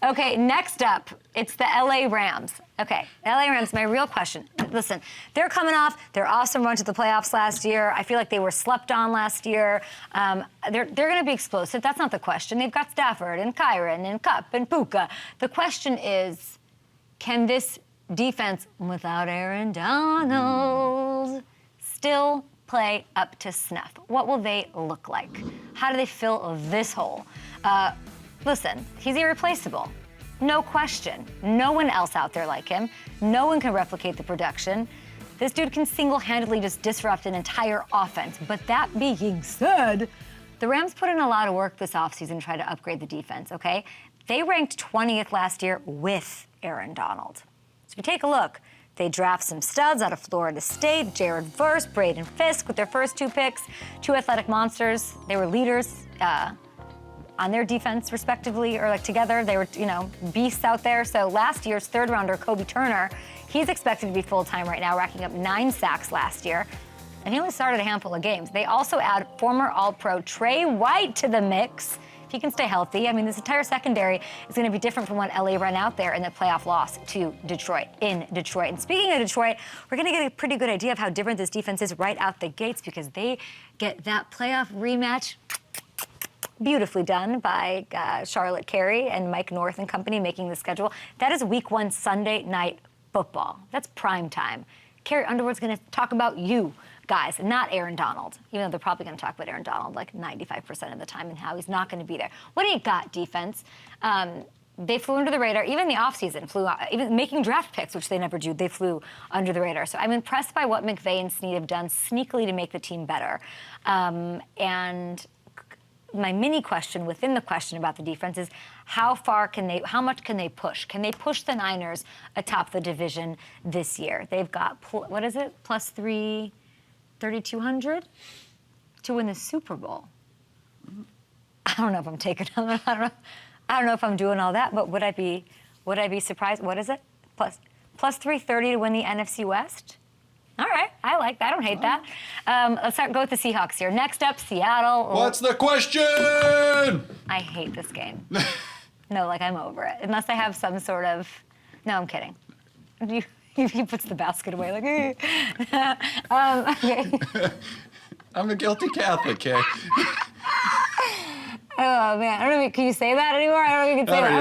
Okay, next up, it's the LA Rams. Okay, LA Rams, my real question. Listen, they're coming off their awesome run to the playoffs last year. I feel like they were slept on last year. They're going to be explosive. That's not the question. They've got Stafford and Kyron and Kupp and Puka. The question is, can this defense without Aaron Donald still play up to snuff? What will they look like? How do they fill this hole? Listen, he's irreplaceable. No question. No one else out there like him. No one can replicate the production. This dude can single-handedly just disrupt an entire offense. But that being said, the Rams put in a lot of work this offseason to try to upgrade the defense, okay? They ranked 20th last year with Aaron Donald. So if you take a look, they draft some studs out of Florida State, Jared Verse, Braden Fisk with their first 2 picks, 2 athletic monsters. They were leaders on their defense, respectively, or like together. They were, beasts out there. So last year's 3rd rounder, Kobe Turner, he's expected to be full-time right now, racking up 9 sacks last year. And he only started a handful of games. They also add former All-Pro Trey White to the mix. If he can stay healthy, this entire secondary is going to be different from what LA ran out there in the playoff loss to Detroit, in Detroit. And speaking of Detroit, we're going to get a pretty good idea of how different this defense is right out the gates, because they get that playoff rematch beautifully done by Charlotte Carey and Mike North and company making the schedule. That is Week 1 Sunday Night Football. That's prime time. Carrie Underwood's going to talk about you guys, not Aaron Donald, even though they're probably going to talk about Aaron Donald like 95% of the time and how he's not going to be there. What do you got, defense? They flew under the radar. Even in the offseason, even making draft picks, which they never do, they flew under the radar. So I'm impressed by what McVay and Snead have done sneakily to make the team better. And my mini question within the question about the defense is how much can they push? Can they push the Niners atop the division this year? They've got, what is it, plus 3,200 to win the Super Bowl. I don't know if I'm taking them. I don't know if I'm doing all that, but would I be surprised? What is it? Plus 330 to win the NFC West? All right, I like that. I don't hate that. Let's go with the Seahawks here. Next up, Seattle. What's the question? I hate this game. No, I'm over it. Unless I have some sort of... No, I'm kidding. He puts the basket away okay. I'm a guilty Catholic, Kay. Oh, man. I don't know. Can you say that anymore? I don't know if you can say that. Okay.